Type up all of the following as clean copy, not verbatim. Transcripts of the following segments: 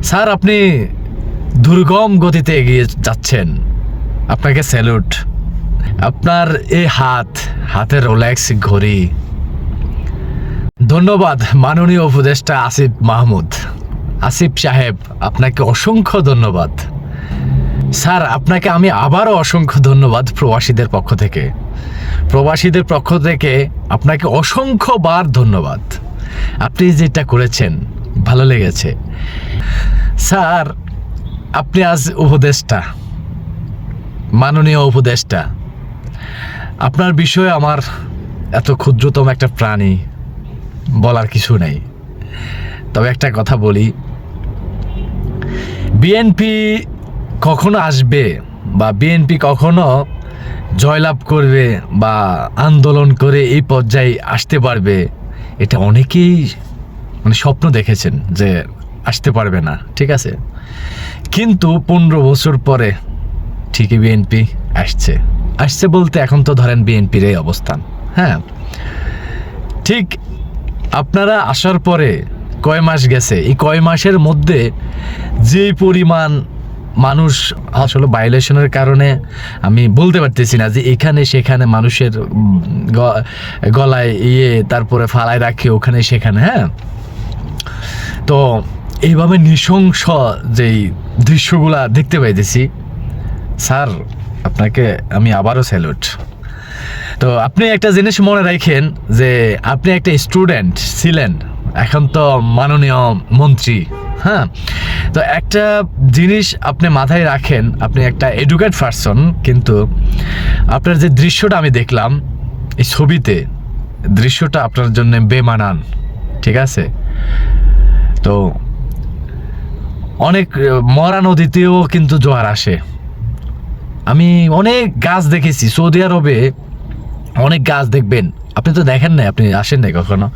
Sir, আপনি দুর্গম গতিতে এগিয়ে যাচ্ছেন, আপনাকে স্যালুট। আপনার এই হাতের রোলেক্স ঘড়ি। ধন্যবাদ মাননীয় উপদেষ্টা আসিফ মাহমুদ, আসিফ সাহেব, আপনাকে অসংখ্য ধন্যবাদ। স্যার, আপনাকে আমি আবারও অসংখ্য ধন্যবাদ প্রবাসীদের পক্ষ থেকে। আপনাকে অসংখ্যবার ধন্যবাদ। আপনি যেটা করেছেন ভালো লেগেছে। স্যার, আপনি আজ উপদেষ্টা, মাননীয় উপদেষ্টা। আপনার বিষয়ে আমার এত ক্ষুদ্রতম একটা প্রাণী, বলার কিছু নেই। তবে একটা কথা বলি, বিএনপি কখনো আসবে বা বিএনপি কখনো জয়লাভ করবে বা আন্দোলন করে এই পর্যায়ে আসতে পারবে, এটা অনেকেই স্বপ্ন দেখেছেন যে আসতে পারবে না, ঠিক আছে। কিন্তু 15 বছর পরে ঠিকই বিএনপি আসছে বলতে এখন তো ধরেন বিএনপির এই অবস্থান। হ্যাঁ, ঠিক আপনারা আসার পরে কয় মাস গেছে, এই কয় মাসের মধ্যে যে পরিমাণ মানুষ আসলে ভায়োলেশনের কারণে আমি বলতে পারতেছি না যে এখানে সেখানে মানুষের গলায় তারপরে ফালায় রাখে ওখানে সেখানে। হ্যাঁ, তো এইভাবে নৃশংস যেই দৃশ্যগুলা দেখতে পাইতেছি, স্যার আপনাকে আমি আবারও স্যালুট। তো আপনি একটা জিনিস মনে রাখেন যে আপনি একটা স্টুডেন্ট ছিলেন, এখন তো মাননীয় মন্ত্রী। হ্যাঁ, তো একটা জিনিস আপনি মাথায় রাখেন, আপনি একটা এডুকেট পারসন, কিন্তু আপনার যে দৃশ্যটা আমি দেখলাম এই ছবিতে, দৃশ্যটা আপনার জন্য বেমানান, ঠিক আছে। তো অনেক মরা নদীতেও কিন্তু জোয়ার আসে। আমি অনেক গাছ দেখেছি সৌদি আরবে, অনেক গাছ দেখবেন, আপনি তো দেখেন না, আপনি আসেন নাই কখনো,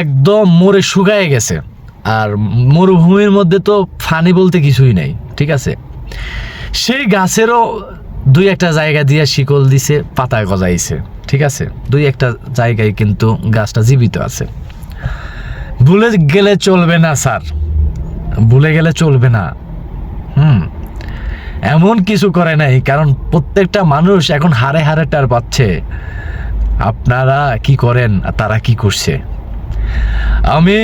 একদম মরে শুকায় গেছে। আর মরুভূমির মধ্যে তো ফানি বলতে কিছুই নেই, ঠিক আছে। সেই গাছেরও দুই একটা জায়গা দিয়ে শিকল দিছে, পাতা গজাইছে, ঠিক আছে। দুই একটা জায়গায় কিন্তু গাছটা জীবিত আছে। ভুলে গেলে চলবে না স্যার, ভুলে গেলে চলবে না। এমন কিছু করে নাই, কারণ প্রত্যেকটা মানুষ এখন হারে হারে টার পাচ্ছে। আপনারা কি করেন, তারা কি করছে। আমি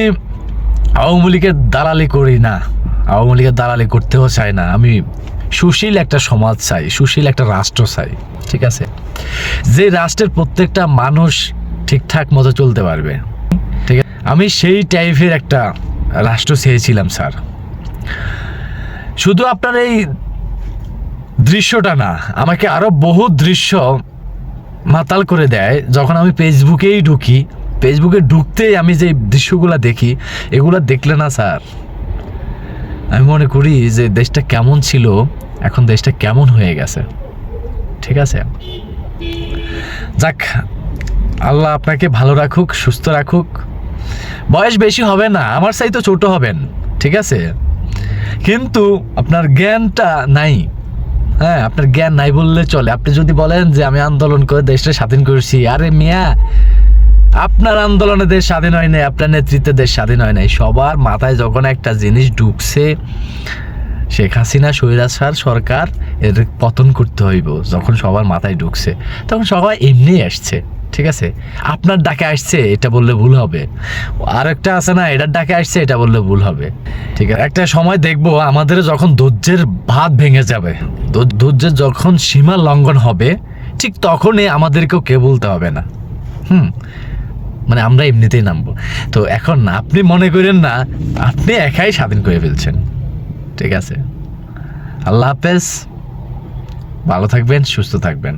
আওয়ামী লীগের দালালি করি না, আওয়ামী লীগের দালালি করতেও চাই না। আমি সুশীল একটা সমাজ চাই, সুশীল একটা রাষ্ট্র চাই, ঠিক আছে, যে রাষ্ট্রের প্রত্যেকটা মানুষ ঠিকঠাক মতো চলতে পারবে, ঠিক আছে। আমি সেই টাইপের একটা রাষ্ট্র চেয়েছিলাম স্যার। শুধু আপনার এই দৃশ্যটা না, আমাকে আরো বহু দৃশ্য মাতাল করে দেয় যখন আমি ফেসবুকেই ঢুকি। ফেসবুকে ঢুকতেই আমি যে দৃশ্যগুলো দেখি, এগুলো দেখলে না স্যার আমি মনে করি যে দেশটা কেমন ছিল, এখন দেশটা কেমন হয়ে গেছে, ঠিক আছে। যাক, আল্লাহ আপনাকে ভালো রাখুক, সুস্থ রাখুক। বয়স বেশি হবে না, আমার চাই তো ছোট হবেন, ঠিক আছে, কিন্তু আপনার জ্ঞানটা নাই। হ্যাঁ, আপনার জ্ঞান নাই বললে চলে। আপনি যদি বলেন যে আমি আন্দোলন করে দেশটা স্বাধীন করেছি, আরে মিয়া, আপনার আন্দোলনে দেশ স্বাধীন হয় নাই, আপনার নেতৃত্বে দেশ স্বাধীন হয় নাই। সবার মাথায় যখন একটা জিনিস ঢুকছে, শেখ হাসিনা স্বৈরাচার সরকার এর পতন করতে হইব, যখন সবার মাথায় ঢুকছে, তখন সবাই এমনি আসছে, ঠিক আছে। আপনার ডাকে আসছে এটা বললে ভুল হবে, আর একটা আছে না, এটার ডাকে আসছে এটা বললে ভুল হবে, ঠিক আছে। একটা সময় দেখবো আমাদের যখন ধৈর্যের ভাত ভেঙে যাবে, ধৈর্যের যখন সীমা লঙ্ঘন হবে, ঠিক তখনই আমাদেরকেও কে বলতে হবে না। মানে আমরা এমনিতেই নামবো। তো এখন আপনি মনে করেন না আপনি একাই স্বাধীন করে ফেলছেন, ঠিক আছে। আল্লাহ হাফেজ, ভালো থাকবেন, সুস্থ থাকবেন।